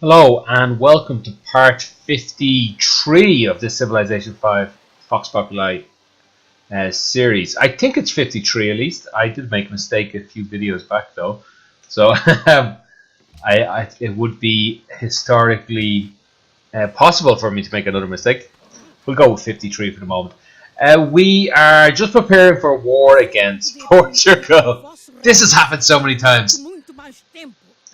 Hello and welcome to part 53 of the Civilization V Vox Populi series. I think it's 53 at least. I did make a mistake a few videos back though. So it would be historically possible for me to make another mistake. We'll go with 53 for the moment. We are just preparing for a war against Portugal. This has happened so many times.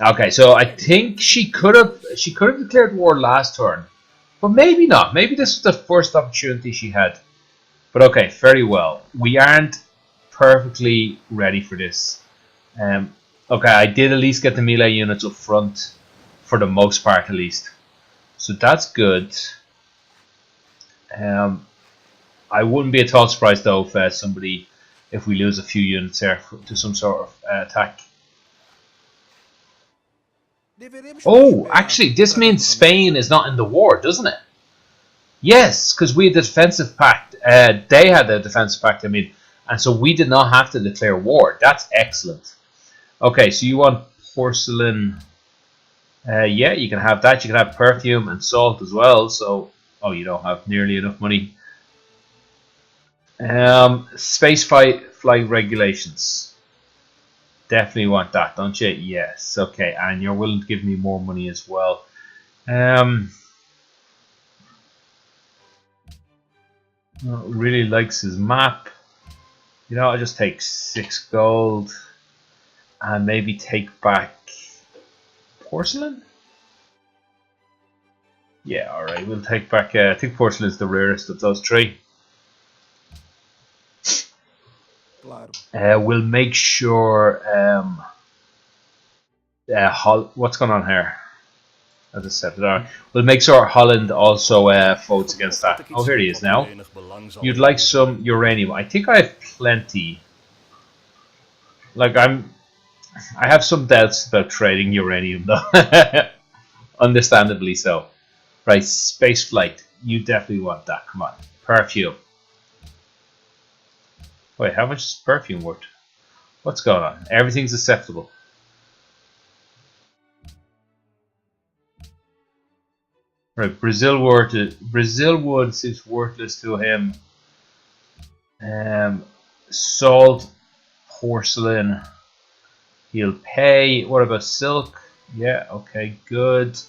Okay, so I think she could have declared war last turn, but maybe not. Maybe this was the first opportunity she had. But okay, very well. We aren't perfectly ready for this. Okay, I did at least get the melee units up front for the most part, at least. So that's good. I wouldn't be at all surprised though if we lose a few units there to some sort of attack. Oh, actually, this means Spain is not in the war, doesn't it? Yes, because we had the defensive pact. They had the defensive pact, and so we did not have to declare war. That's excellent. Okay, so you want porcelain. Yeah, you can have that. You can have perfume and salt as well. So, oh, you don't have nearly enough money. Space flight regulations. Definitely want that, don't you? Yes. Okay, and you're willing to give me more money as well. Really likes his map. I'll just take 6 gold and maybe take back porcelain. Yeah, alright, we'll take back. I think porcelain is the rarest of those three. We'll make sure. What's going on here? As I said, we'll make sure Holland also votes against that. Oh, here he is now. You'd like some uranium? I think I have plenty. I have some doubts about trading uranium, though. Understandably so. Right, space flight. You definitely want that. Come on, perfume. Wait, how much is perfume worth? What's going on? Everything's acceptable. Right, Brazil wood seems worthless to him. Salt, porcelain, he'll pay. What about silk? Yeah, okay, good.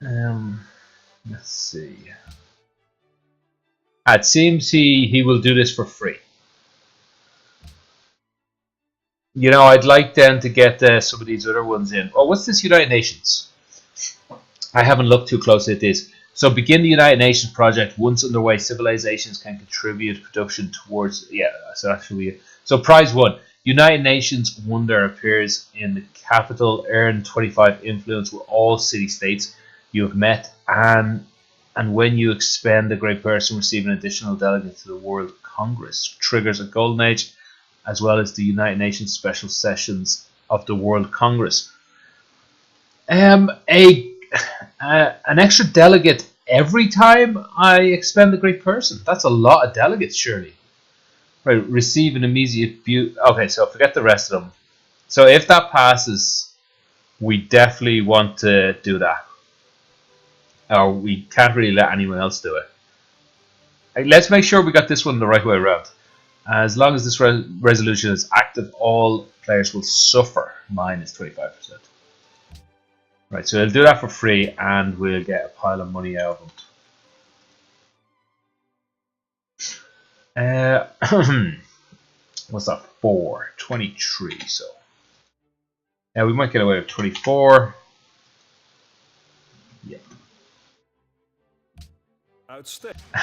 Let's see. It seems he will do this for free. I'd like then to get some of these other ones in. Oh, what's this United Nations? I haven't looked too closely at this. So begin the United Nations project. Once underway, civilizations can contribute production towards. Yeah, so actually, so prize 1. United Nations wonder appears in the capital. Earn 25 influence with all city-states you have met, and when you expend a great person, receive an additional delegate to the World Congress. Triggers a golden age, as well as the United Nations special sessions of the World Congress. An extra delegate every time I expend a great person. That's a lot of delegates, surely. Right, receive an immediate Okay, so forget the rest of them. So if that passes, we definitely want to do that. Or we can't really let anyone else do it. Let's make sure we got this one the right way around. As long as this resolution is active, all players will suffer minus 25%. Right, so we'll do that for free and we'll get a pile of money out of them. What's that? 4, 23. So we might get away with 24. Yeah.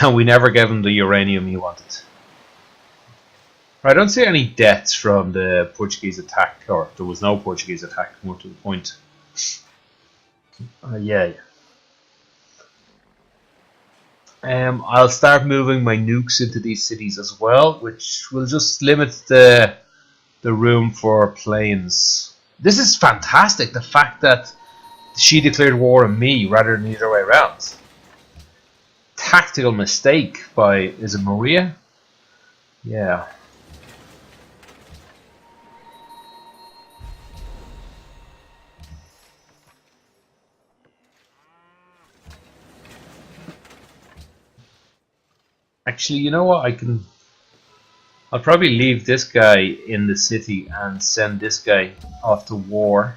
And we never gave him the uranium he wanted. I don't see any deaths from the Portuguese attack, or there was no Portuguese attack, more to the point. Yeah. I'll start moving my nukes into these cities as well, which will just limit the room for planes. This is fantastic, the fact that she declared war on me rather than the other way around. Tactical mistake by, is it Maria? Yeah. Actually, you know what? I'll probably leave this guy in the city and send this guy off to war.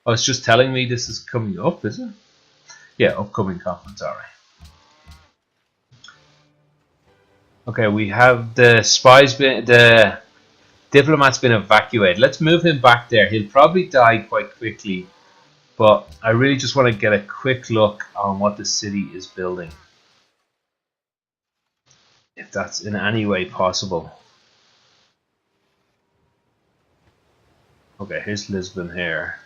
Oh, it's just telling me this is coming up, is it? Yeah, upcoming conference, alright. Okay, we have the diplomat's been evacuated. Let's move him back there. He'll probably die quite quickly, but I really just want to get a quick look on what the city is building, if that's in any way possible. Okay, here's Lisbon here.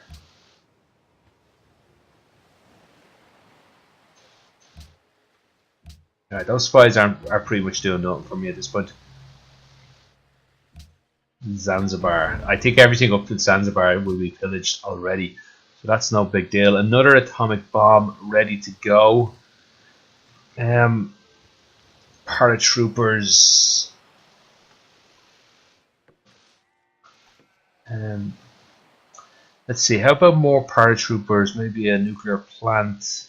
Alright, those spies are pretty much doing nothing for me at this point. Zanzibar. I think everything up to Zanzibar will be pillaged already, so that's no big deal. Another atomic bomb ready to go. Paratroopers. Let's see, how about more paratroopers? Maybe a nuclear plant.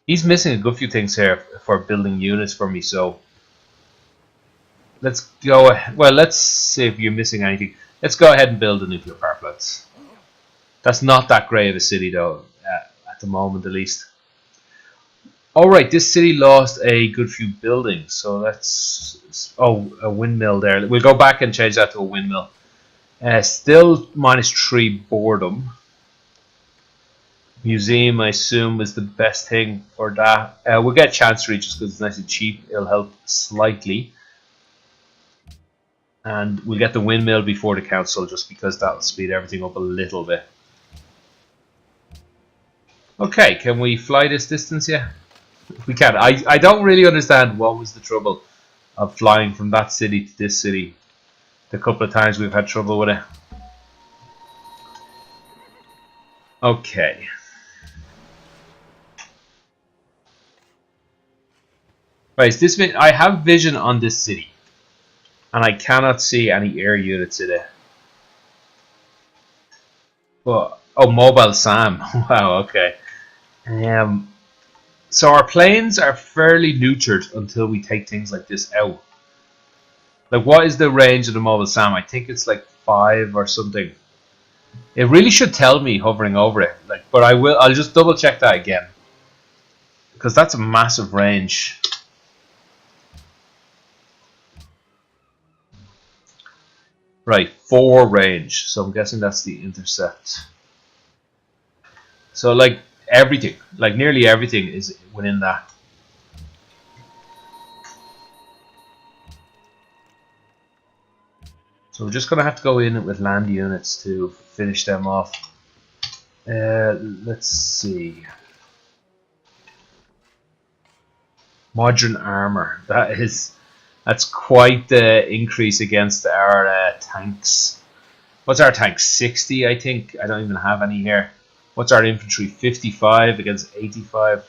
He's missing a good few things here for building units for me, so let's go ahead. Well, let's see if you're missing anything. Let's go ahead and build a nuclear power plant. That's not that great of a city, though, at the moment at least. Alright, this city lost a good few buildings, so let's... Oh, a windmill there. We'll go back and change that to a windmill. Still -3 boredom. Museum, I assume, is the best thing for that. We'll get Chancery just because it's nice and cheap. It'll help slightly. And we'll get the windmill before the council just because that'll speed everything up a little bit. Okay, can we fly this distance yet? We can. I don't really understand what was the trouble of flying from that city to this city. The couple of times we've had trouble with it. Okay. Right, this I have vision on this city, and I cannot see any air units in it. But oh, mobile SAM. Wow. Okay. So our planes are fairly neutered until we take things like this out. Like, what is the range of the mobile SAM? I think it's like 5 or something. It really should tell me hovering over it. Like, but I'll just double check that again, because that's a massive range. Right, 4 range. So I'm guessing that's the intercept. So like everything, like nearly everything is within that. So we're just going to have to go in with land units to finish them off. Let's see. Modern armor. That's quite the increase against our tanks. What's our tank? 60, I think. I don't even have any here. What's our infantry? 55 against 85.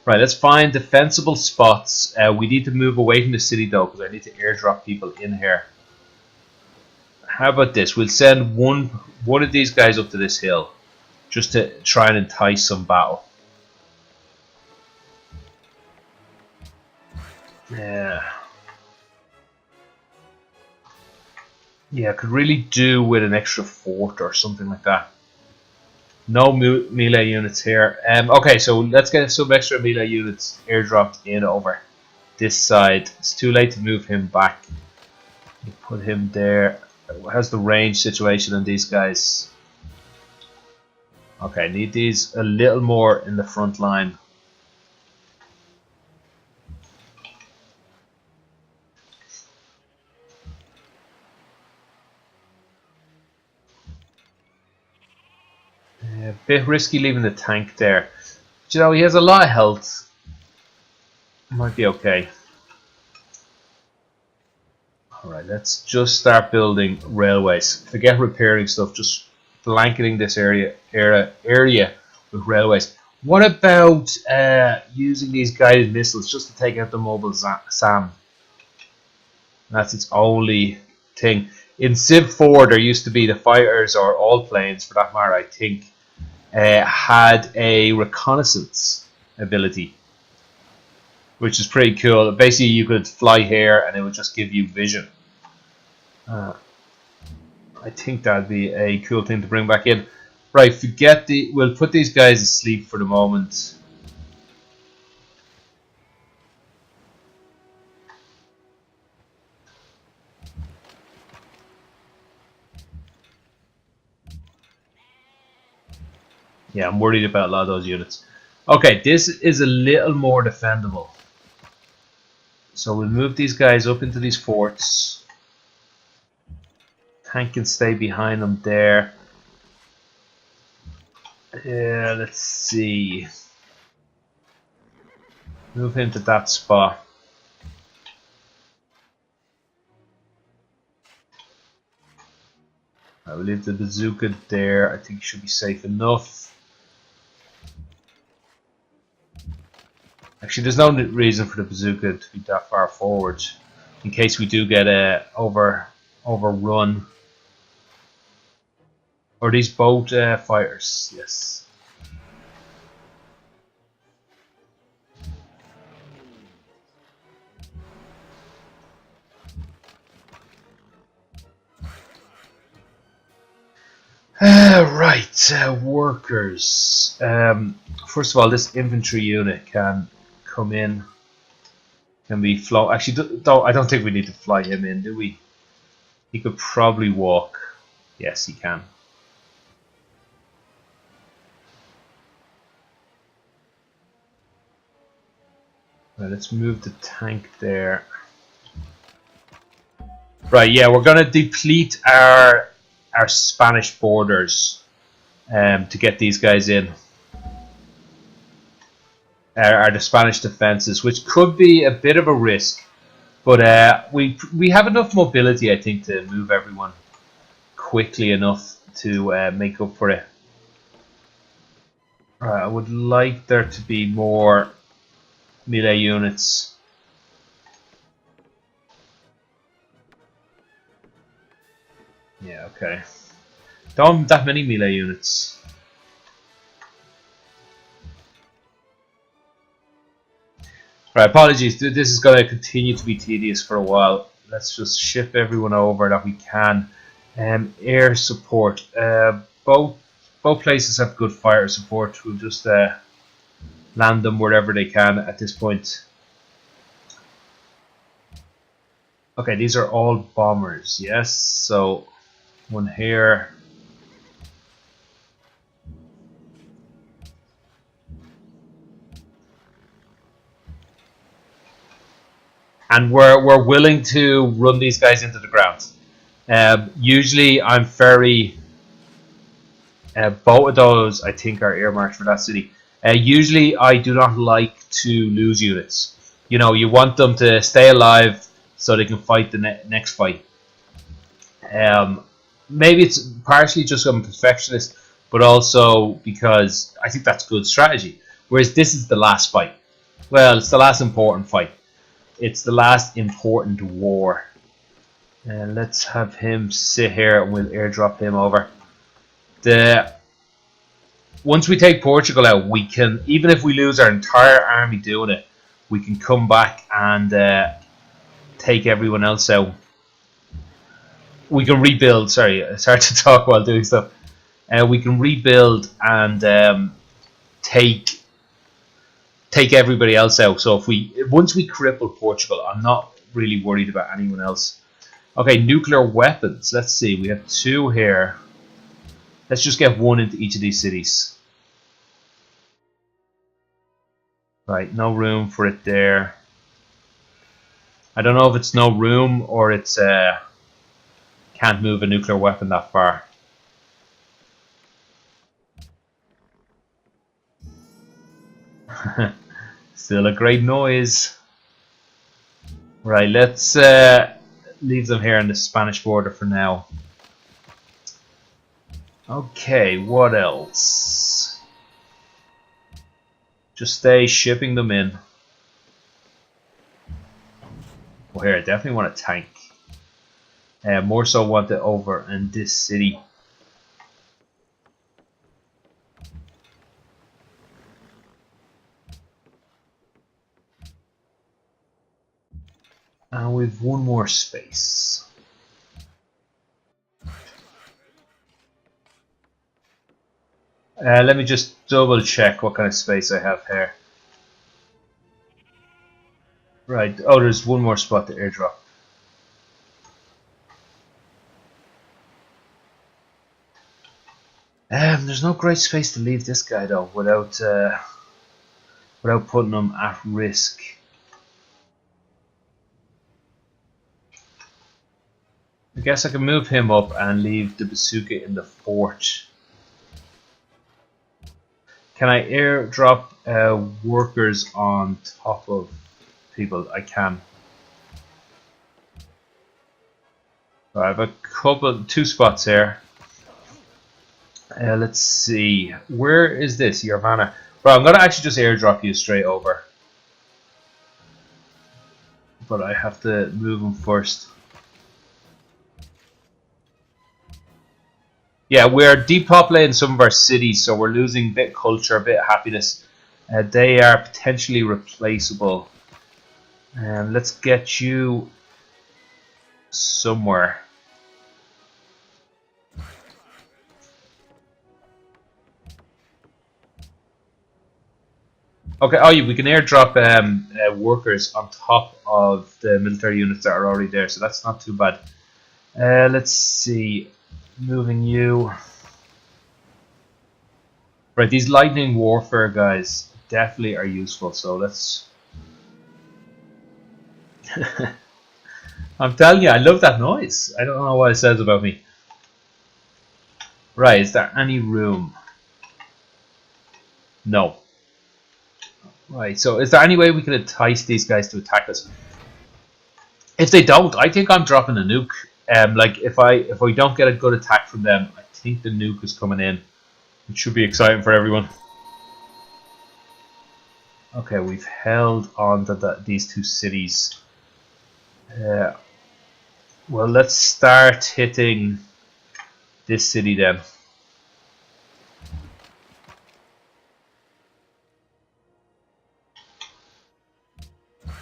Right, let's find defensible spots. We need to move away from the city though, because I need to airdrop people in here. How about this? We'll send one of these guys up to this hill, just to try and entice some battle. Yeah, I could really do with an extra fort or something like that. No melee units here. Okay, so let's get some extra melee units airdropped in over this side. It's too late to move him back. You put him there. How's the range situation on these guys? Okay, need these a little more in the front line. A bit risky leaving the tank there. But, you know, he has a lot of health. Might be okay. Alright, let's just start building railways. Forget repairing stuff, just blanketing this area with railways. What about using these guided missiles just to take out the mobile SAM? That's its only thing. In Civ 4, there used to be the fighters, or all planes for that matter, I think, had a reconnaissance ability, which is pretty cool. Basically, you could fly here and it would just give you vision. I think that'd be a cool thing to bring back in. Right, we'll put these guys asleep for the moment. Yeah, I'm worried about a lot of those units. Okay, this is a little more defendable. So we'll move these guys up into these forts. Tank can stay behind them there. Yeah, let's see. Move him to that spot. I will leave the bazooka there. I think it should be safe enough. Actually, there's no reason for the bazooka to be that far forward, in case we do get overrun. Or these boat fighters, yes. Right, workers. First of all, this infantry unit can come in, can be flown. Actually, I don't think we need to fly him in, do we? He could probably walk. Yes, he can. Right, let's move the tank there. Right, yeah, we're going to deplete our Spanish borders to get these guys in. Are the Spanish defenses, which could be a bit of a risk, but we have enough mobility, I think, to move everyone quickly enough to make up for it. I would like there to be more melee units. Yeah, okay. Don't have that many melee units. Right, apologies. This is going to continue to be tedious for a while. Let's just ship everyone over that we can. Air support. Both places have good fire support. We'll just land them wherever they can at this point. Okay, these are all bombers. Yes, so one here. And we're willing to run these guys into the ground. Usually I'm very... both of those I think are earmarked for that city. Usually I do not like to lose units. You know, you want them to stay alive so they can fight the next fight. Maybe it's partially just I'm a perfectionist, but also because I think that's good strategy. Whereas this is the last fight. Well, it's the last important fight. It's the last important war. Let's have him sit here and we'll airdrop him over. Once we take Portugal out, we can, even if we lose our entire army doing it, we can come back and take everyone else out. We can rebuild. Sorry, it's hard to talk while doing stuff. We can rebuild and take everybody else out. So once we cripple Portugal, I'm not really worried about anyone else. Okay, nuclear weapons. Let's see. We have 2 here. Let's just get 1 into each of these cities. Right, no room for it there. I don't know if it's no room or it's can't move a nuclear weapon that far. Still a great noise. Right, let's leave them here on the Spanish border for now. Okay, what else? Just stay shipping them in. Well, here, I definitely want a tank. More so want it over in this city. And we've one more space. Let me just double check what kind of space I have here. Right, oh, there's one more spot to airdrop. There's no great space to leave this guy though, without putting him at risk. I guess I can move him up and leave the bazooka in the fort. Can I airdrop workers on top of people? I can. I have a two spots here. Let's see. Where is this? Yarvana. Well, I'm going to actually just airdrop you straight over. But I have to move them first. Yeah, we're depopulating some of our cities, so we're losing a bit of culture, a bit of happiness. They are potentially replaceable. Let's get you somewhere. Okay, oh, we can airdrop workers on top of the military units that are already there, so that's not too bad. Let's see. Moving you. Right, these lightning warfare guys definitely are useful, so let's... I'm telling you, I love that noise. I don't know what it says about me. Right, is there any room? No. Right, so is there any way we can entice these guys to attack us? If they don't, I think I'm dropping a nuke. Like if we don't get a good attack from them, I think the nuke is coming in. It should be exciting for everyone. Okay, we've held on to these two cities. Well, let's start hitting this city then.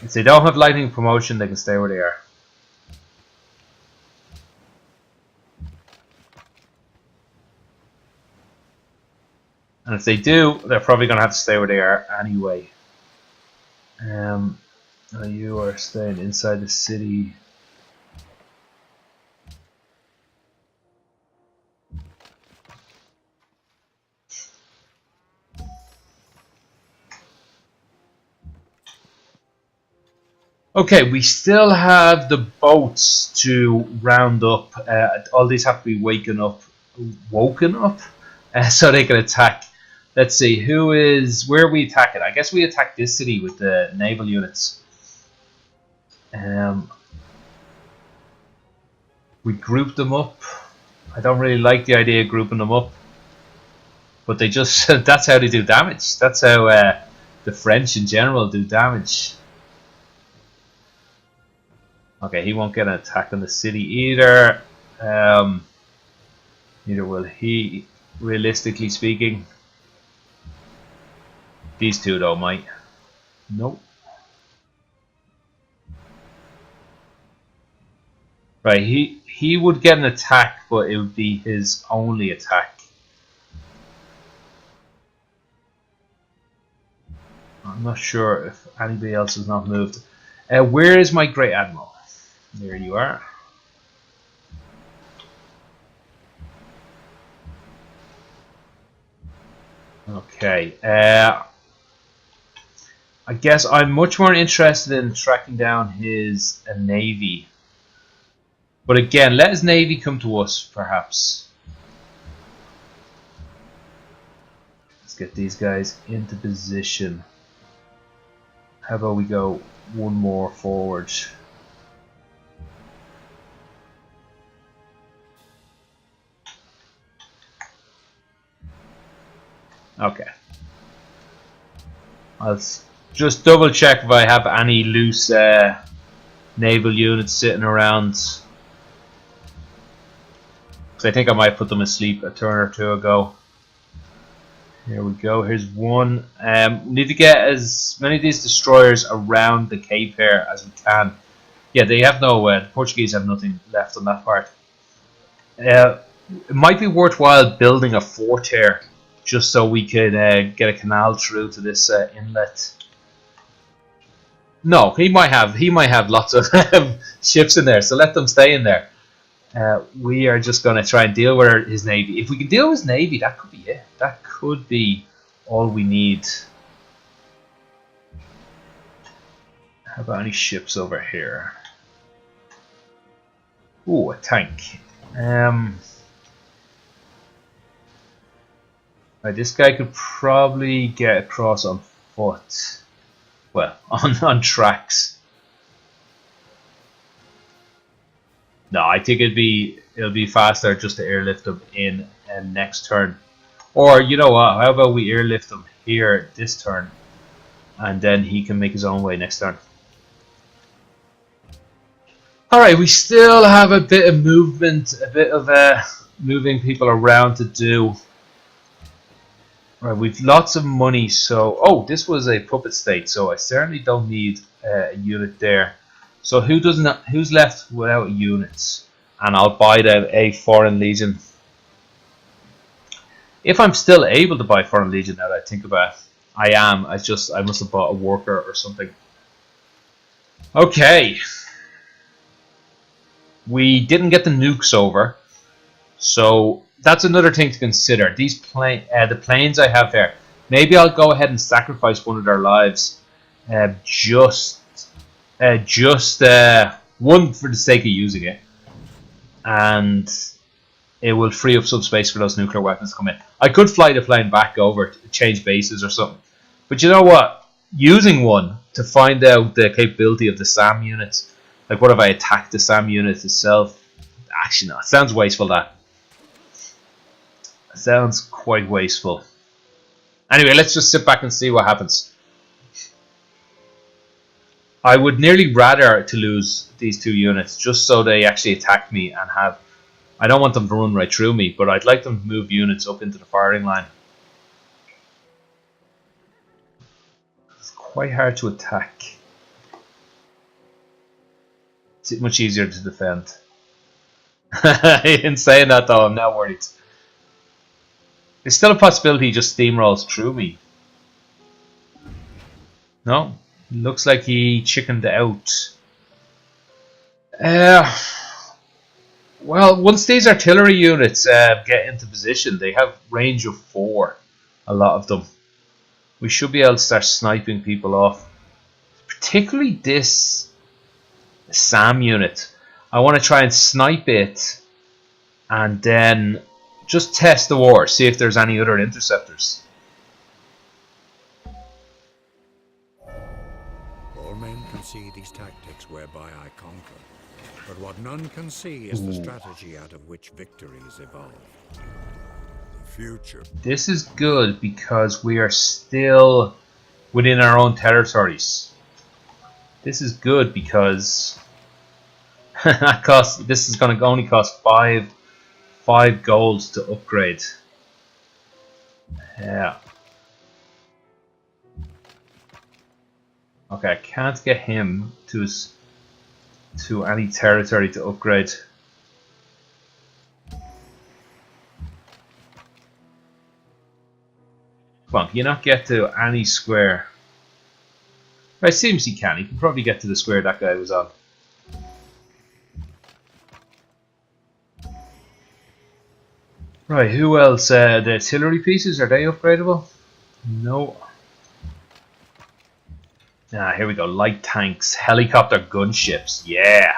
If they don't have lightning promotion, they can stay where they are. And if they do, they're probably going to have to stay where they are anyway. You are staying inside the city. Okay, we still have the boats to round up. All these have to be woken up, so they can attack. Let's see, where are we attacking? I guess we attack this city with the naval units. We group them up. I don't really like the idea of grouping them up, but they just, that's how they do damage. That's how the French in general do damage. Okay, he won't get an attack on the city either. Neither will he, realistically speaking. These two though might. Nope. Right, he would get an attack, but it would be his only attack. I'm not sure if anybody else has not moved. Where is my Great Admiral? There you are. Okay. I guess I'm much more interested in tracking down his navy. But again, let his navy come to us, perhaps. Let's get these guys into position. How about we go one more forward? Okay. I'll just double check if I have any loose naval units sitting around. because I think I might put them asleep a turn or two ago. Here we go. Here's one. Need to get as many of these destroyers around the Cape here as we can. Yeah, they have no. The Portuguese have nothing left on that part. It might be worthwhile building a fort here, just so we could get a canal through to this inlet. No, he might have lots of ships in there, so let them stay in there. We are just going to try and deal with his navy. If we can deal with his navy, that could be it. That could be all we need. How about any ships over here? Ooh, a tank. Right, this guy could probably get across on foot. Well, on tracks. No, I think it'll be faster just to airlift him in next turn. Or you know what? How about we airlift him here this turn, and then he can make his own way next turn. All right, we still have a bit of movement, a bit of moving people around to do. Right, we've lots of money, so this was a puppet state, so I certainly don't need a unit there. So who's left without units? And I'll buy them a foreign legion. If I'm still able to buy foreign legion now that I think about it, I am. I must have bought a worker or something. Okay. We didn't get the nukes over, so that's another thing to consider. These the planes I have here. Maybe I'll go ahead and sacrifice one of their lives, just one for the sake of using it, and it will free up some space for those nuclear weapons to come in. I could fly the plane back over to change bases or something, but you know what? Using one to find out the capability of the SAM units. Like, what if I attack the SAM unit itself? Actually, no. It sounds wasteful, that. It sounds quite wasteful. Anyway, let's just sit back and see what happens. I would nearly rather to lose these two units, just so they actually attack me and have... I don't want them to run right through me, but I'd like them to move units up into the firing line. It's quite hard to attack. It's much easier to defend. In saying that though, I'm not worried. There's still a possibility he just steamrolls through me. No? Looks like he chickened out. Well, once these artillery units get into position, they have range of 4. A lot of them. We should be able to start sniping people off. Particularly this SAM unit. I want to try and snipe it and then just test the war, see if there's any other interceptors. All men can see these tactics whereby I conquer, but what none can see is the strategy out of which victories evolve. The future. This is good because we are still within our own territories. This is good because this is going to only cost 5 golds to upgrade. Yeah. Okay, I can't get him to any territory to upgrade. Come on, can you not get to any square? It seems he can. He can probably get to the square that guy was on. Right, who else? The artillery pieces, are they upgradable? No. Ah, here we go. Light tanks, helicopter gunships. Yeah.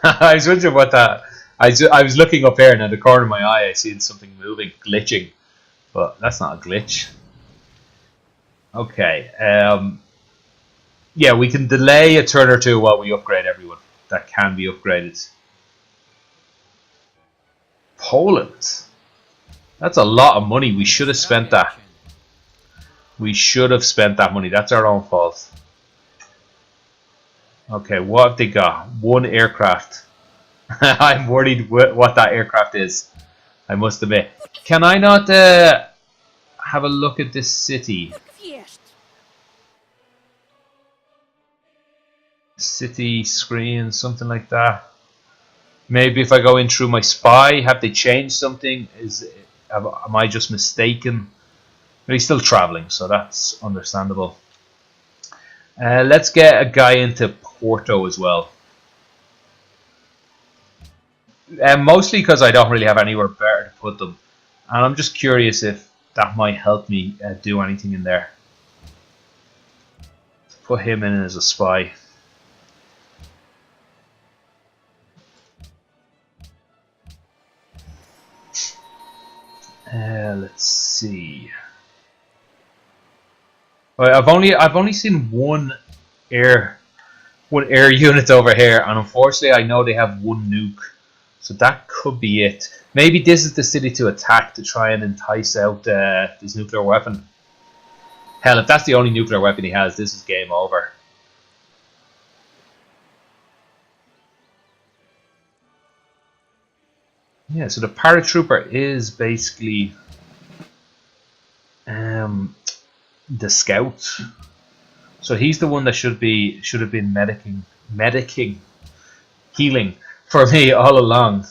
I was wondering what that. I was looking up here, and in the corner of my eye, I seen something moving, glitching, but that's not a glitch. Okay. Yeah, we can delay a turn or two while we upgrade everyone that can be upgraded. Poland. That's a lot of money. We should have spent that. We should have spent that money. That's our own fault. Okay, what have they got? 1 aircraft. I'm worried what that aircraft is, I must admit. Can I not have a look at this city? City screen, something like that. Maybe if I go in through my spy, have they changed something? Am I just mistaken? But he's still traveling, so that's understandable. Let's get a guy into Porto as well. Mostly because I don't really have anywhere better to put them. And I'm just curious if that might help me do anything in there. Put him in as a spy. Let's see. Right, I've only seen one air unit over here, and unfortunately I know they have one nuke, so that could be it. Maybe this is the city to attack to try and entice out this nuclear weapon. Hell, if that's the only nuclear weapon he has, this is game over. Yeah, so the paratrooper is basically the scout. So he's the one that should have been healing for me all along.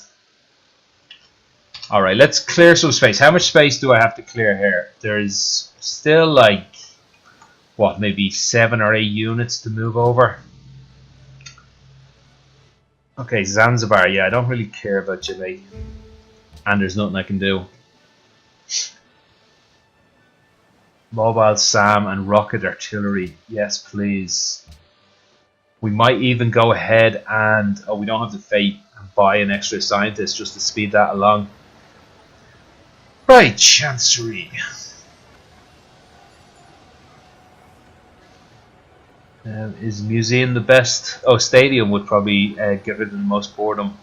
Alright, let's clear some space. How much space do I have to clear here? There's still like, what, maybe 7 or 8 units to move over. Okay, Zanzibar, yeah, I don't really care about Jamaica. And there's nothing I can do. Mobile SAM and rocket artillery, yes please. We might even go ahead and, oh, we don't have the fate, and buy an extra scientist just to speed that along. Right, Chancery. Is museum the best? Oh, stadium would probably get rid of the most boredom.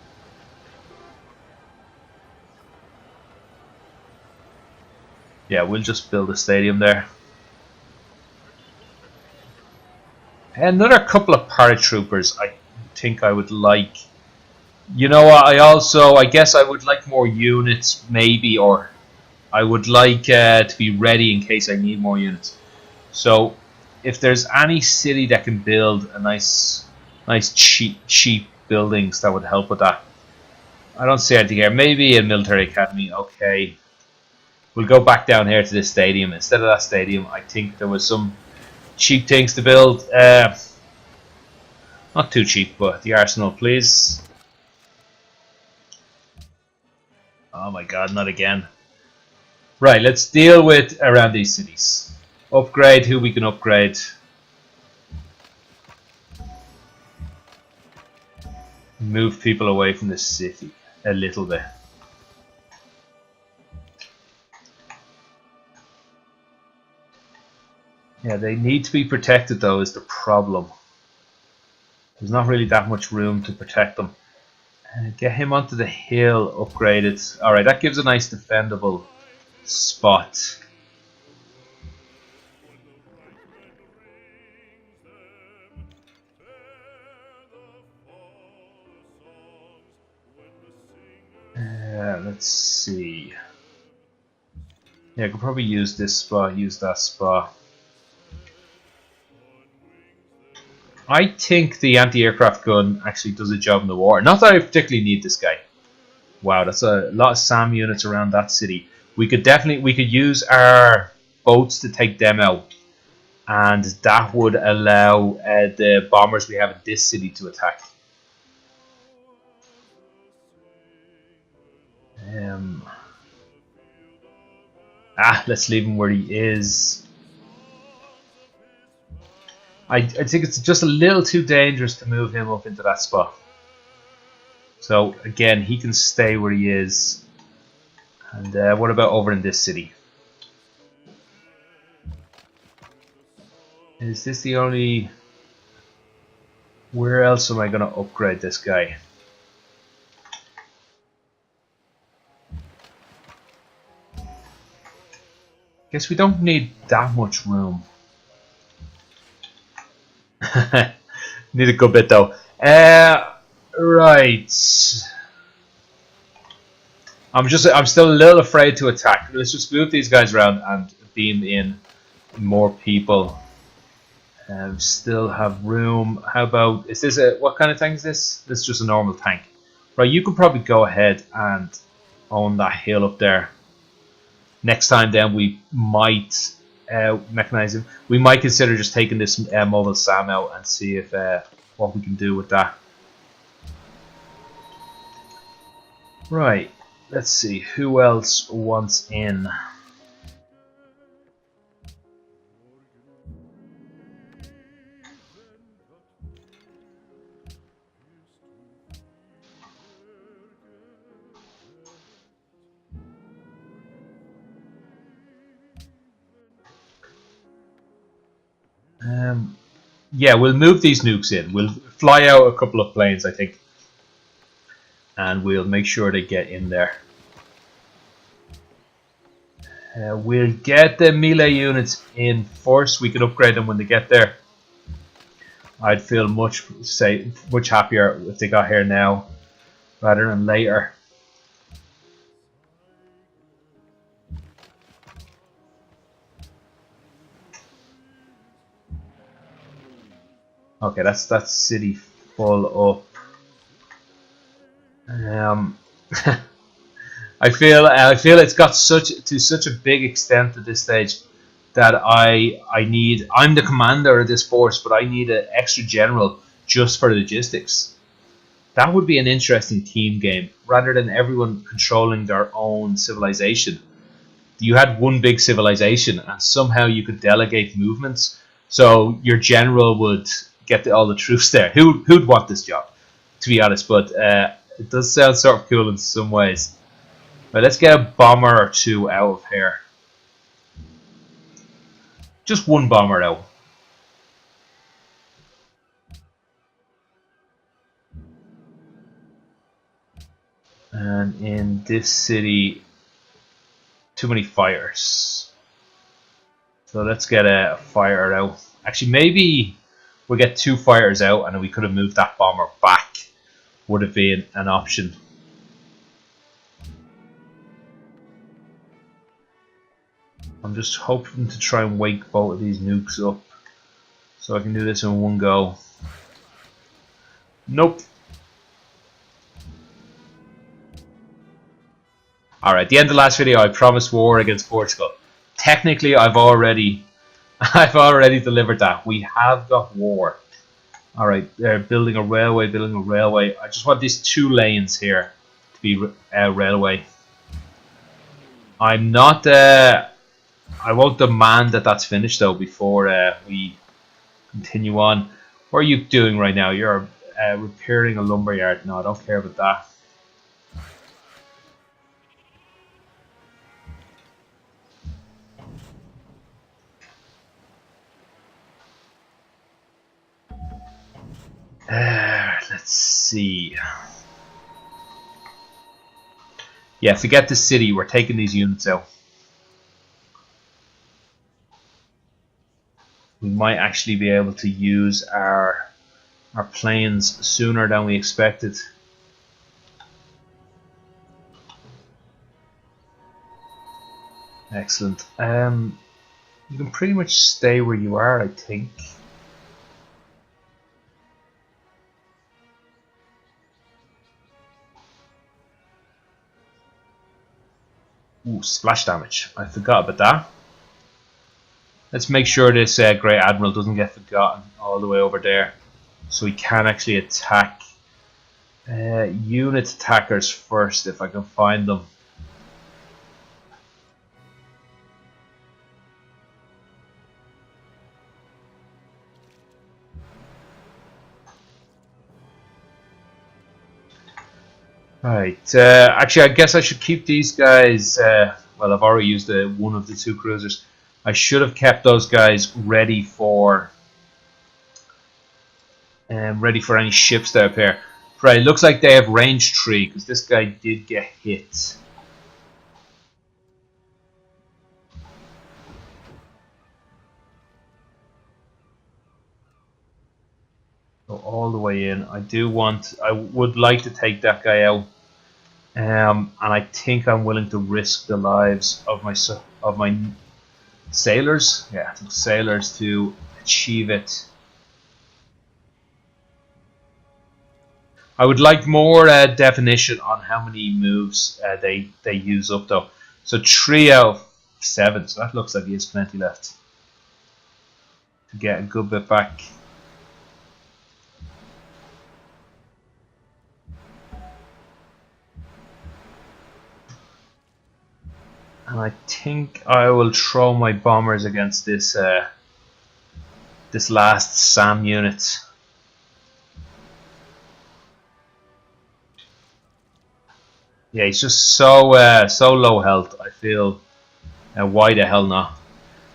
Yeah, we'll just build a stadium there. Another couple of paratroopers I think I would like. You know what, I guess I would like more units maybe, or I would like to be ready in case I need more units. So if there's any city that can build a nice cheap buildings, that would help with that. I don't see anything here. Maybe a military academy, okay. We'll go back down here to this stadium. Instead of that stadium, I think there was some cheap things to build. Not too cheap, but the arsenal, please. Oh my god, not again. Right, let's deal with around these cities. Upgrade who we can upgrade. Move people away from the city a little bit. Yeah, they need to be protected though, is the problem. There's not really that much room to protect them. Get him onto the hill, upgraded. Alright, that gives a nice defendable spot. Let's see. Yeah, I could probably use this spot, use that spot. I think the anti-aircraft gun actually does a job in the war. Not that I particularly need this guy. Wow, that's a lot of SAM units around that city. We could use our boats to take them out, and that would allow the bombers we have in this city to attack. Let's leave him where he is. I think it's just a little too dangerous to move him up into that spot. So again, he can stay where he is. And what about over in this city? Is this the only... Where else am I going to upgrade this guy? Guess we don't need that much room. Need a good bit though. Right. I'm still a little afraid to attack. Let's just move these guys around and beam in more people. Still have room. How about, is this what kind of tank is this? This is just a normal tank. Right, you could probably go ahead and own that hill up there. Next time then we might mechanize him. We might consider just taking this mobile SAM out and see if what we can do with that. Right, let's see who else wants in. Yeah, we'll move these nukes in. We'll fly out a couple of planes, I think, and we'll make sure they get in there. We'll get the melee units in first. We can upgrade them when they get there. I'd feel much happier if they got here now rather than later. Okay, that's that city full up. I feel it's got such a big extent at this stage that I'm the commander of this force, but I need an extra general just for logistics. That would be an interesting team game rather than everyone controlling their own civilization. You had one big civilization and somehow you could delegate movements, so your general would get all the troops there. Who'd want this job, to be honest? But it does sound sort of cool in some ways. Right, let's get a bomber or two out of here. Just one bomber out. And in this city, too many fires. So let's get a fire out. Actually, maybe we'll get 2 fires out and we could have moved that bomber back. Would have been an option. I'm just hoping to try and wake both of these nukes up so I can do this in one go. Nope. Alright, the end of the last video I promised war against Portugal. Technically I've already delivered that. We have got war. Alright, they're building a railway, I just want these 2 lanes here to be railway. I'm not I won't demand that that's finished though before we continue on. What are you doing right now? You're repairing a lumberyard. No, I don't care about that. Let's see. Yeah, forget the city. We're taking these units out. We might actually be able to use our planes sooner than we expected. Excellent. You can pretty much stay where you are, I think. Ooh, splash damage. I forgot about that. Let's make sure this Great Admiral doesn't get forgotten all the way over there, so we can actually attack unit attackers first if I can find them. Right, actually I guess I should keep these guys, well I've already used one of the 2 cruisers. I should have kept those guys ready for any ships that appear. Right, it looks like they have range 3 because this guy did get hit. Go all the way in. I would like to take that guy out. And I think I'm willing to risk the lives of my sailors. Yeah, sailors to achieve it. I would like more definition on how many moves they use up though. So 3 out of 7. So that looks like he has plenty left to get a good bit back. And I think I will throw my bombers against this this last SAM unit. Yeah, he's just so low health. I feel why the hell not?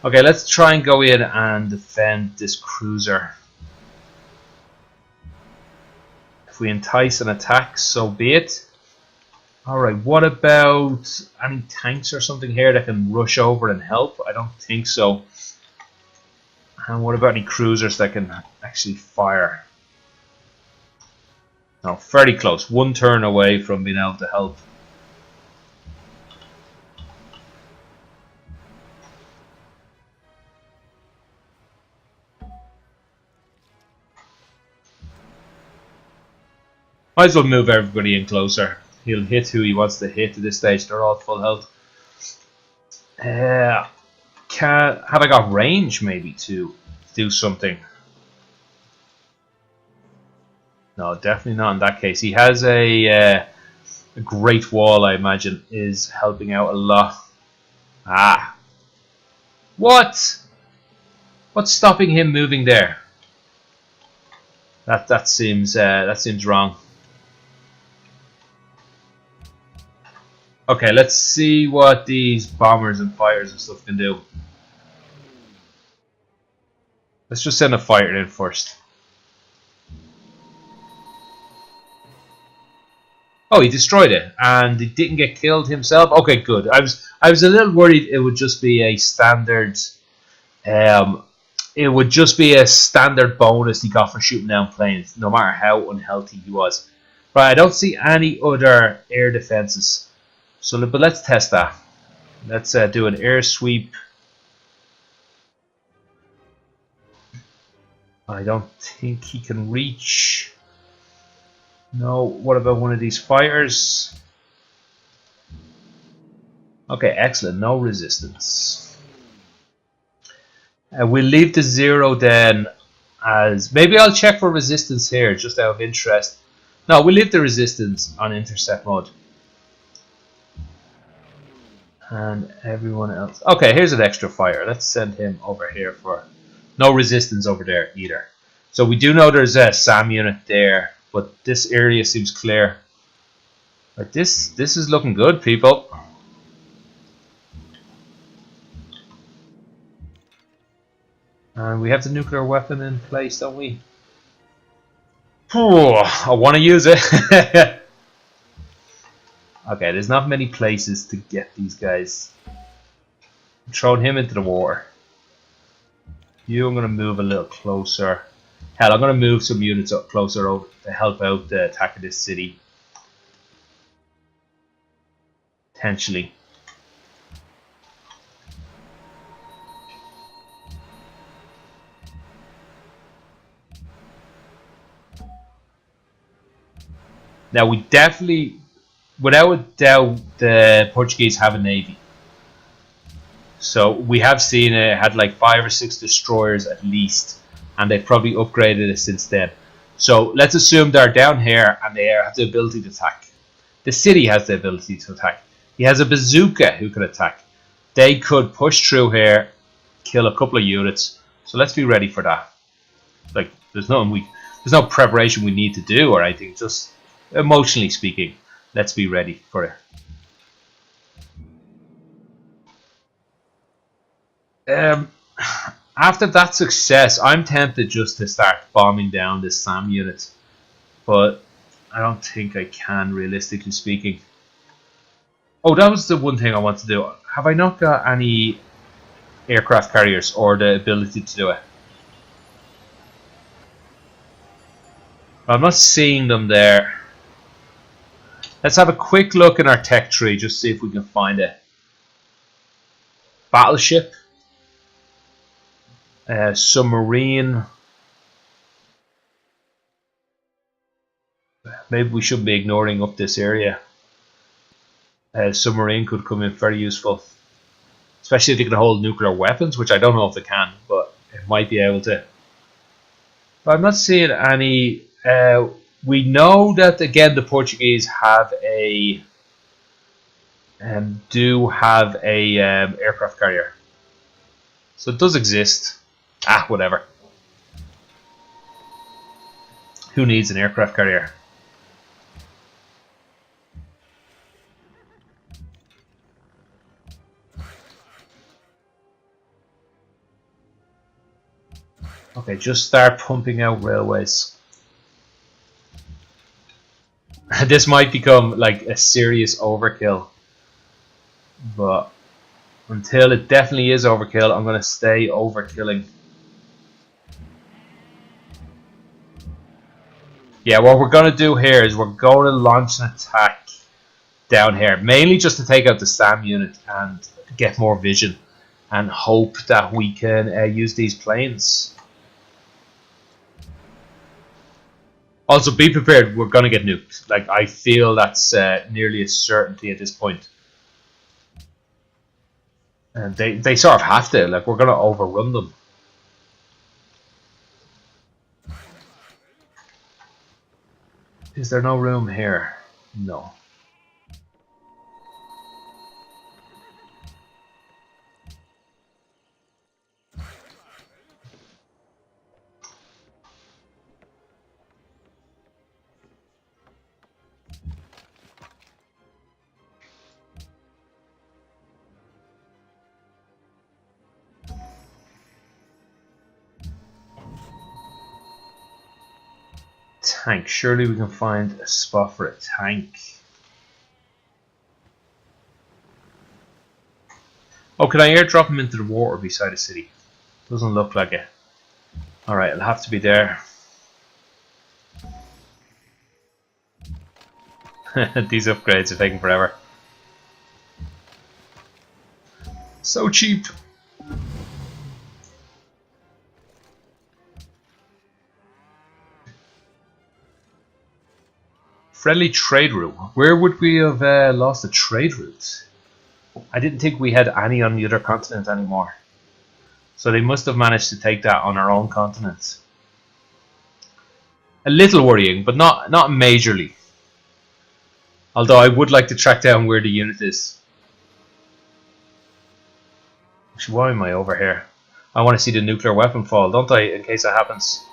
Okay, let's try and go in and defend this cruiser. If we entice an attack, so be it. Alright, what about any tanks or something here that can rush over and help? I don't think so. And what about any cruisers that can actually fire? No, fairly close. One turn away from being able to help. Might as well move everybody in closer. He'll hit who he wants to hit at this stage. They're all full health. Have I got range maybe to do something? No, definitely not in that case. He has a great wall, I imagine, is helping out a lot. Ah. What? What's stopping him moving there? That seems wrong. Okay, let's see what these bombers and fighters and stuff can do. Let's just send a fighter in first. Oh, he destroyed it, and he didn't get killed himself. Okay, good. I was a little worried it would just be a standard. It would just be a standard bonus he got for shooting down planes, no matter how unhealthy he was. But I don't see any other air defenses. So, but let's test that. Let's do an air sweep. I don't think he can reach. No, what about one of these fighters? Okay, excellent. No resistance. We'll leave the 0 then as... Maybe I'll check for resistance here, just out of interest. No, we'll leave the resistance on intercept mode. And everyone else. Okay, here's an extra fighter. Let's send him over here for no resistance over there either. So we do know there's a SAM unit there, but this area seems clear. But this is looking good, people. And we have the nuclear weapon in place, don't we? Ooh, I want to use it. Okay, there's not many places to get these guys. I'm throwing him into the water. You, I'm going to move a little closer. Hell, I'm going to move some units up closer over to help out the attack of this city. Potentially. Now, we definitely... Without a doubt, the Portuguese have a navy. So we have seen it had like 5 or 6 destroyers at least, and they've probably upgraded it since then. So let's assume they're down here and they have the ability to attack. The city has the ability to attack. He has a bazooka who could attack. They could push through here, kill a couple of units. So let's be ready for that. Like there's no preparation we need to do or anything. Just emotionally speaking. Let's be ready for it. After that success, I'm tempted just to start bombing down this SAM unit. But I don't think I can, realistically speaking. Oh, that was the one thing I want to do. Have I not got any aircraft carriers or the ability to do it? I'm not seeing them there. Let's have a quick look in our tech tree, just see if we can find a battleship, a submarine. Maybe we shouldn't be ignoring up this area. A submarine could come in very useful, especially if they can hold nuclear weapons, which I don't know if they can, but it might be able to. But I'm not seeing any. We know that again the Portuguese have a do have a aircraft carrier, so it does exist. Whatever. Who needs an aircraft carrier? Okay, just start pumping out railways. This might become like a serious overkill, but until it definitely is overkill, I'm going to stay overkilling. Yeah, what we're going to do here is we're going to launch an attack down here, mainly just to take out the SAM unit and get more vision and hope that we can use these planes. Also, be prepared, we're going to get nuked. Like, I feel that's nearly a certainty at this point. And they sort of have to. Like, we're going to overrun them. Is there no room here? No. Tank. Surely we can find a spot for a tank. Oh, can I airdrop him into the water beside the city? Doesn't look like it. Alright, it'll have to be there. These upgrades are taking forever. So cheap. Friendly trade route. Where would we have lost a trade route? I didn't think we had any on the other continent anymore. So they must have managed to take that on our own continent. A little worrying, but not majorly. Although I would like to track down where the unit is. Actually, why am I over here? I want to see the nuclear weapon fall, don't I, in case that happens.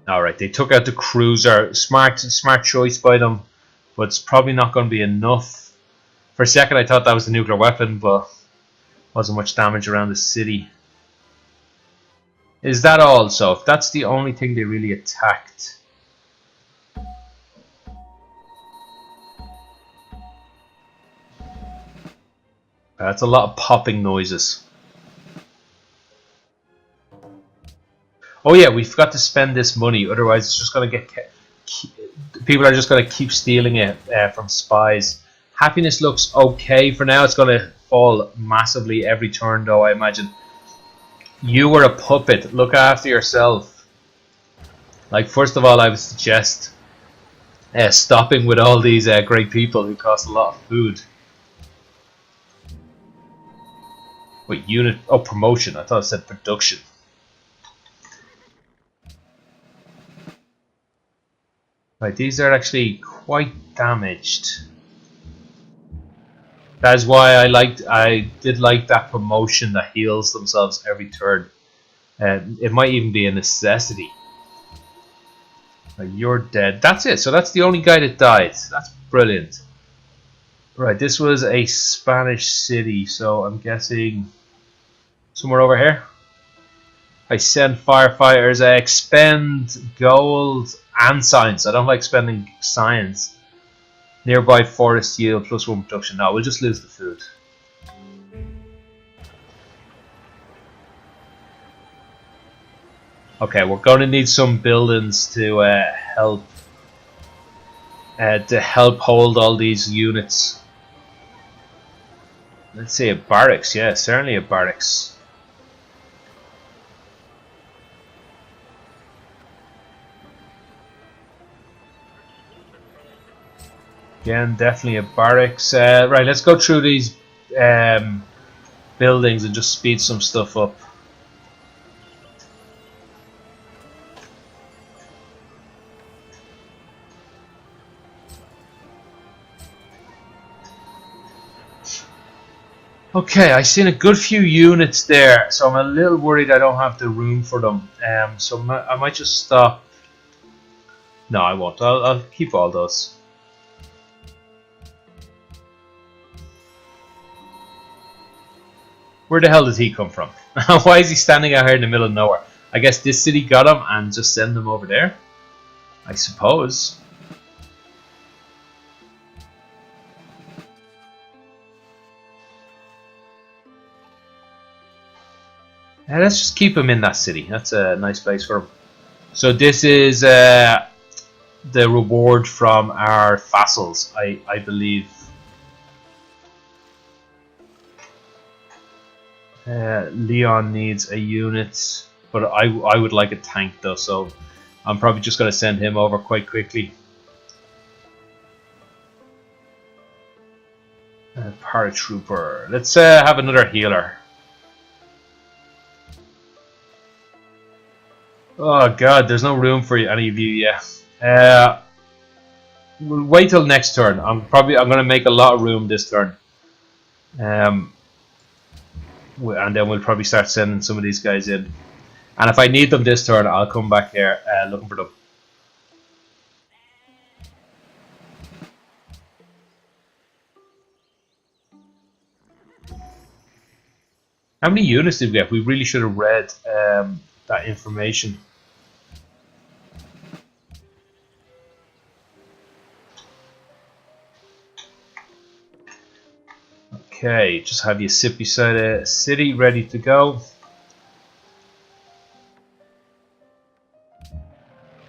Alright, they took out the cruiser. Smart choice by them, but it's probably not going to be enough. For a second I thought that was the nuclear weapon, but wasn't much damage around the city. Is that all? So if that's the only thing they really attacked. That's a lot of popping noises. Oh yeah, we forgot to spend this money, otherwise it's just going to get... People are just going to keep stealing it from spies. Happiness looks okay for now. It's going to fall massively every turn though, I imagine. You were a puppet. Look after yourself. Like, first of all, I would suggest stopping with all these great people who cost a lot of food. Wait, unit... Oh, promotion. I thought it said production. Right, these are actually quite damaged. That's why I did like that promotion that heals themselves every turn. It might even be a necessity. Right, you're dead. That's it. So that's the only guy that died. That's brilliant. Right, this was a Spanish city, so I'm guessing somewhere over here. I send firefighters. I expend gold and science. I don't like spending science. Nearby forest yield +1 production. No, we'll just lose the food. Okay, we're going to need some buildings to help hold all these units. Let's say a barracks. Yeah, certainly a barracks. Again, definitely a barracks. Right, let's go through these buildings and just speed some stuff up. Okay, I've seen a good few units there, so I'm a little worried I don't have the room for them. So I might just stop. No, I won't. I'll keep all those. Where the hell did he come from? Why is he standing out here in the middle of nowhere? I guess this city got him and just send him over there, I suppose. Let's just keep him in that city. That's a nice place for him. So this is the reward from our vassals, I believe. Leon needs a unit, but I would like a tank though, so I'm probably just going to send him over quite quickly. Paratrooper. Let's have another healer. Oh god, there's no room for any of you yet. We'll wait till next turn. I'm going to make a lot of room this turn. And then we'll probably start sending some of these guys in. And if I need them this turn, I'll come back here looking for them. How many units did we get? We really should have read that information. Okay, just have you sit beside a city ready to go.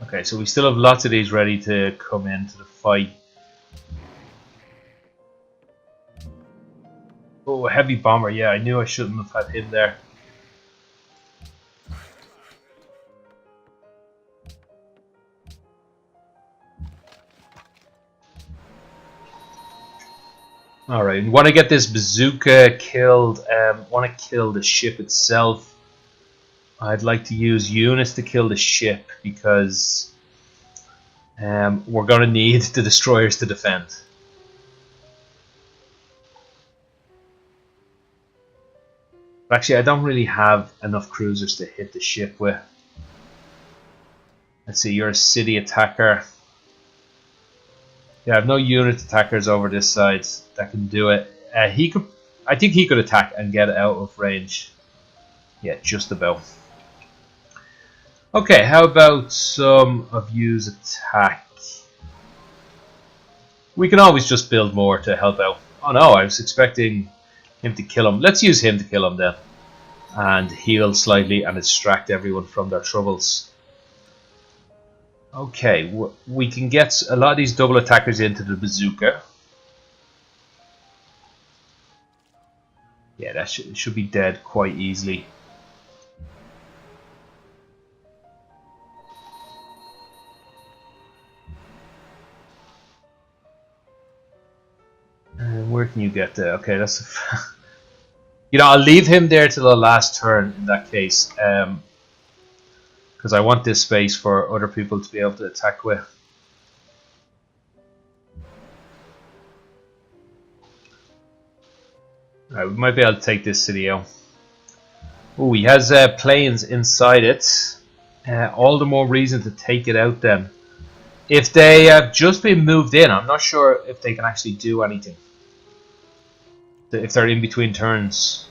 Okay, so we still have lots of these ready to come into the fight. Oh, a heavy bomber. Yeah, I knew I shouldn't have had him there. Alright, we want to get this bazooka killed. Want to kill the ship itself. I'd like to use units to kill the ship because we're going to need the destroyers to defend. But actually, I don't really have enough cruisers to hit the ship with. Let's see, you're a city attacker. Yeah, I have no unit attackers over this side that can do it. He could, I think he could attack and get out of range. Yeah, just about. Okay, how about some of you's attack? We can always just build more to help out. Oh no, I was expecting him to kill him. Let's use him to kill him then. And heal slightly and distract everyone from their troubles. Okay, we can get a lot of these double attackers into the bazooka. Yeah, that should be dead quite easily. And where can you get there? Okay, that's... You know, I'll leave him there till the last turn in that case. Because I want this space for other people to be able to attack with. Alright, we might be able to take this city out. Oh, he has planes inside it. All the more reason to take it out then. If they have just been moved in, I'm not sure if they can actually do anything. If they're in between turns.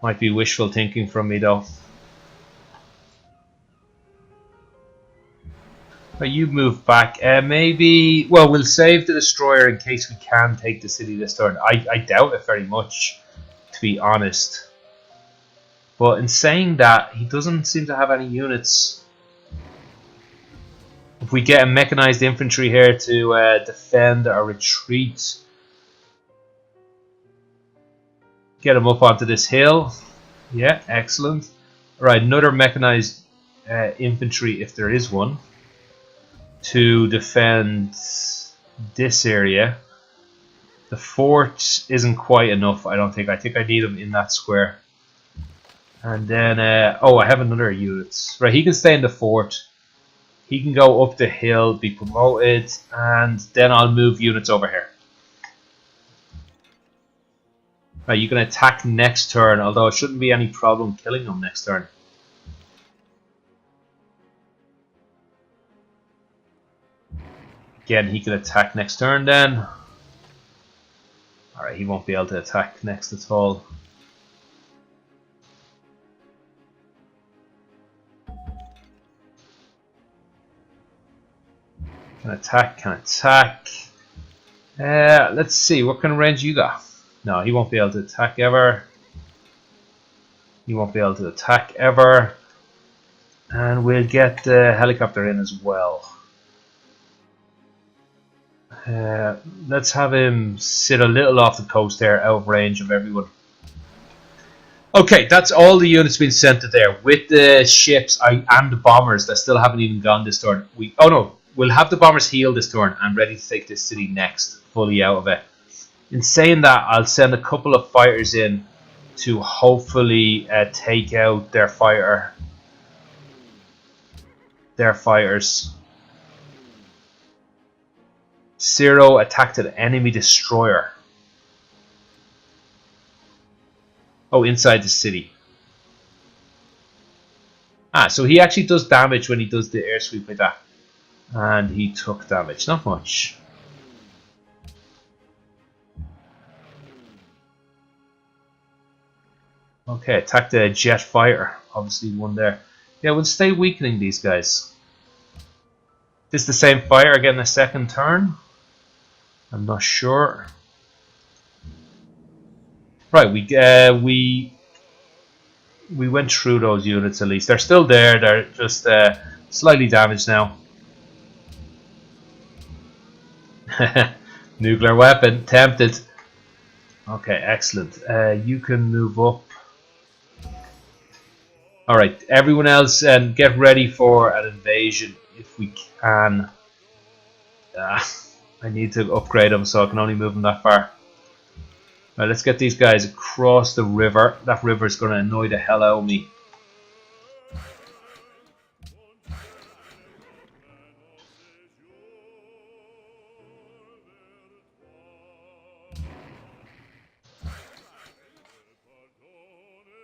Might be wishful thinking from me though. Right, you move back. Maybe, well, we'll save the destroyer in case we can take the city this turn. I doubt it very much, to be honest. But in saying that, he doesn't seem to have any units. If we get a mechanized infantry here to defend our retreat, get him up onto this hill. Yeah, excellent. Right, another mechanized infantry, if there is one, to defend this area. The fort isn't quite enough, I don't think. I think I need him in that square. And then, oh, I have another unit. Right, he can stay in the fort. He can go up the hill, be promoted, and then I'll move units over here. Right, you can attack next turn, although it shouldn't be any problem killing him next turn. Again, he can attack next turn then. Alright, he won't be able to attack next at all. Can attack, can attack. Let's see, what kind of range you got? No, he won't be able to attack ever. He won't be able to attack ever. And we'll get the helicopter in as well. Let's have him sit a little off the coast there, out of range of everyone. Okay, that's all the units being sent to there. With the ships and the bombers that still haven't even gone this turn. Oh no, we'll have the bombers heal this turn and ready to take this city next, fully out of it. In saying that, I'll send a couple of fighters in to hopefully take out their fighters. Zero attacked an enemy destroyer. Oh, inside the city. Ah, so he actually does damage when he does the air sweep like that. And he took damage, not much. Okay, attack the jet fighter. Obviously one there. Yeah, we'll stay weakening these guys. This the same fire again the second turn? I'm not sure. Right, we went through those units at least. They're still there. They're just slightly damaged now. Nuclear weapon, tempted. Okay, excellent. You can move up. Alright, everyone else get ready for an invasion if we can. I need to upgrade them so I can only move them that far. Right, let's get these guys across the river. That river is going to annoy the hell out of me.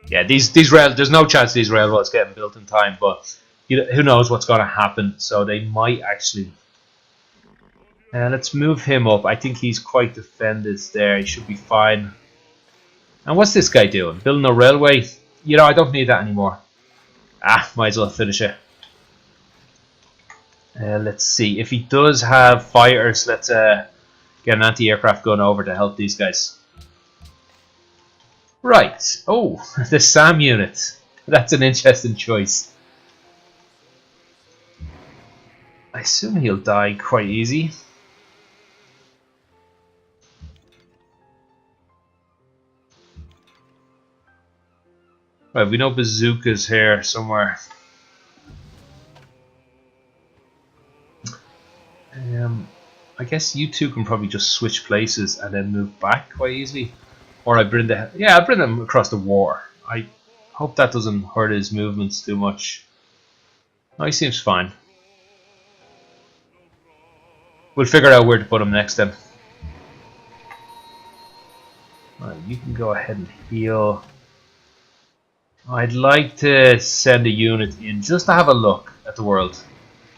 Yeah, these rail. There's no chance these railroads getting built in time, but who knows what's going to happen? So they might actually. Let's move him up. I think he's quite defended there. He should be fine. And what's this guy doing? Building a railway? You know, I don't need that anymore. Might as well finish it. Let's see. If he does have fighters, let's get an anti-aircraft gun over to help these guys. Right. Oh, the SAM unit. That's an interesting choice. I assume he'll die quite easy. Right, we know bazookas here somewhere. I guess you two can probably just switch places and then move back quite easily. Or I bring the I bring them across the war. I hope that doesn't hurt his movements too much. No, he seems fine. We'll figure out where to put him next then. Right, you can go ahead and heal. I'd like to send a unit in just to have a look at the world.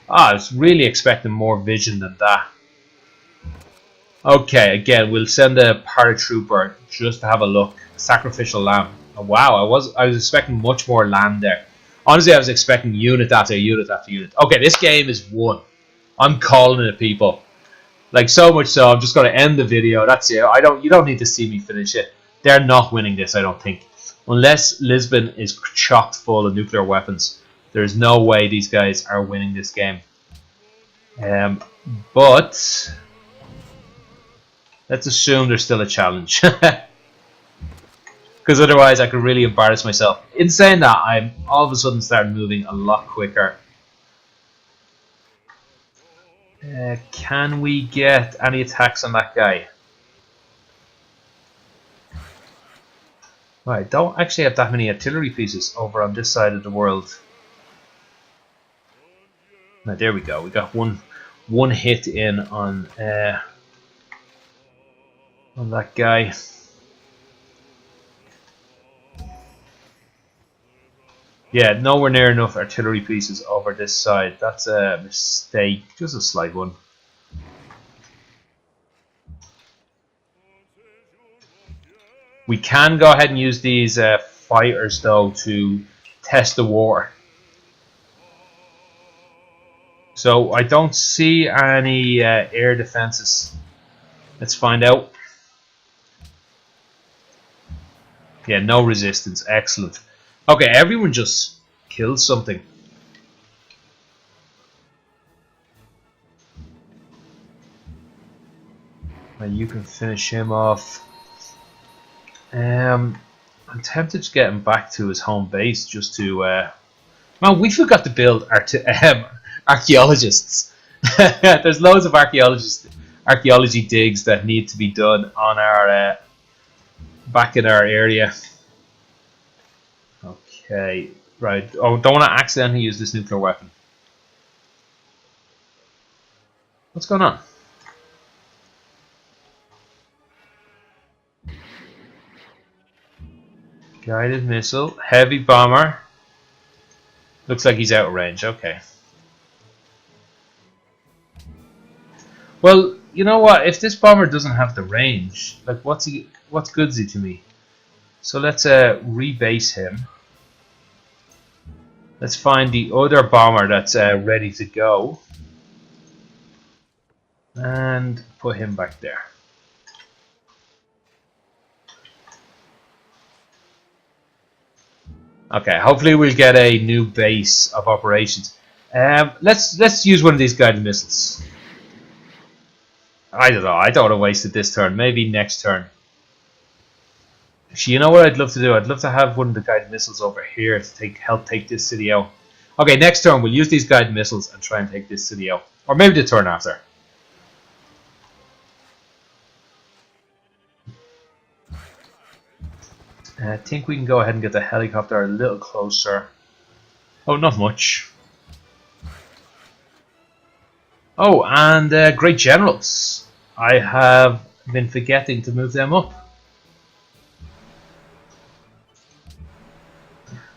I was really expecting more vision than that. Okay, again, we'll send a paratrooper just to have a look. Sacrificial lamb. Oh, wow, I was expecting much more land there. Honestly, I was expecting unit after unit after unit. Okay, this game is won. I'm calling it, people. Like, so much so, I'm just going to end the video. That's it. You don't need to see me finish it. They're not winning this, I don't think. Unless Lisbon is chocked full of nuclear weapons, there's no way these guys are winning this game. But let's assume there's still a challenge. Because otherwise I could really embarrass myself. In saying that, I'm all of a sudden starting moving a lot quicker. Can we get any attacks on that guy? Right, don't actually have that many artillery pieces over on this side of the world. Now there we go. We got one hit in on that guy. Yeah, nowhere near enough artillery pieces over this side. That's a mistake, just a slight one. We can go ahead and use these fighters though to test the war. So I don't see any air defenses. Let's find out. Yeah, no resistance. Excellent. Okay, everyone just killed something. And you can finish him off. I'm tempted to get him back to his home base just to... Man, we forgot to build archaeologists. There's loads of archaeology digs that need to be done on our... back in our area. Okay, right. Oh, don't want to accidentally use this nuclear weapon. What's going on? Guided missile, heavy bomber. Looks like he's out of range. Okay. Well, you know what? If this bomber doesn't have the range, like what's good is he to me? So let's rebase him. Let's find the other bomber that's ready to go and put him back there. Okay, hopefully we'll get a new base of operations. Let's use one of these guided missiles. I don't know. I don't want to waste it this turn. Maybe next turn. Actually, you know what I'd love to do? I'd love to have one of the guided missiles over here to help take this city out. Okay, next turn we'll use these guided missiles and try and take this city out. Or maybe the turn after. I think we can go ahead and get the helicopter a little closer. Oh, not much. Oh, and great generals. I have been forgetting to move them up.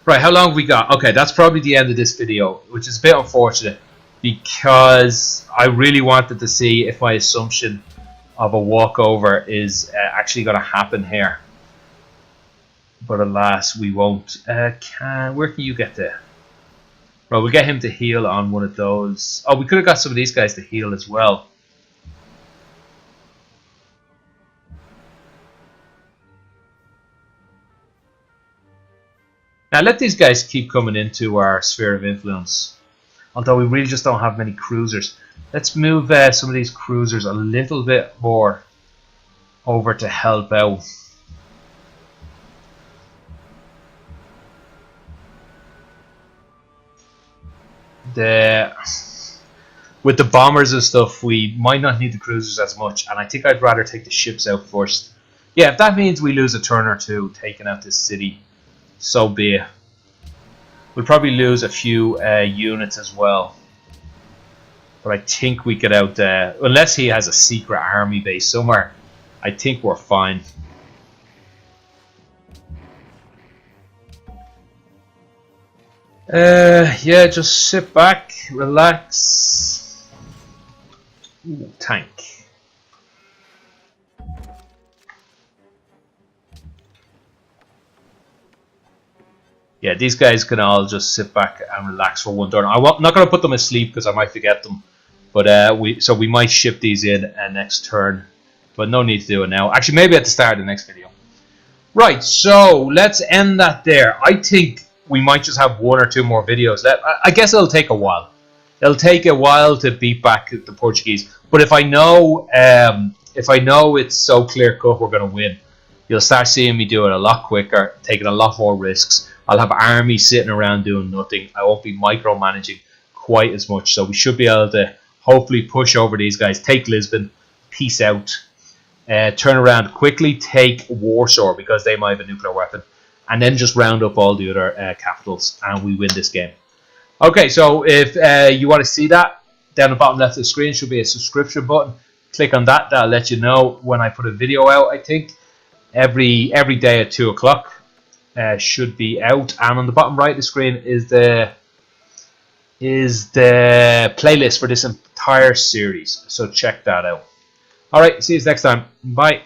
Right, how long have we got? Okay, that's probably the end of this video, which is a bit unfortunate because I really wanted to see if my assumption of a walkover is actually going to happen here. But alas, we won't. Where can you get there? Right, we'll get him to heal on one of those. Oh, we could have got some of these guys to heal as well. Now let these guys keep coming into our sphere of influence. Although we really just don't have many cruisers. Let's move some of these cruisers a little bit more over to help out. With the bombers and stuff, we might not need the cruisers as much, and I think I'd rather take the ships out first. Yeah, if that means we lose a turn or two taking out this city, so be it. We'll probably lose a few units as well, but I think we get out there, unless he has a secret army base somewhere. I think we're fine. Yeah, just sit back, relax. Ooh, tank. Yeah, these guys can all just sit back and relax for one turn. I'm not going to put them asleep because I might forget them. But we might ship these in next turn, but no need to do it now. Actually, maybe at the start of the next video. Right, so let's end that there. I think we might just have one or two more videos left. I guess it'll take a while. It'll take a while to beat back the Portuguese. But if I know it's so clear cut we're going to win, you'll start seeing me do it a lot quicker, taking a lot more risks. I'll have armies sitting around doing nothing. I won't be micromanaging quite as much. So we should be able to hopefully push over these guys, take Lisbon, peace out. Turn around quickly, take Warsaw because they might have a nuclear weapon, and then just round up all the other capitals, and we win this game. Okay, so if you want to see that, down the bottom left of the screen should be a subscription button. Click on that. That'll let you know when I put a video out. I think every day at 2 o'clock should be out. And on the bottom right of the screen is the playlist for this entire series. So check that out. Alright, see you next time. Bye.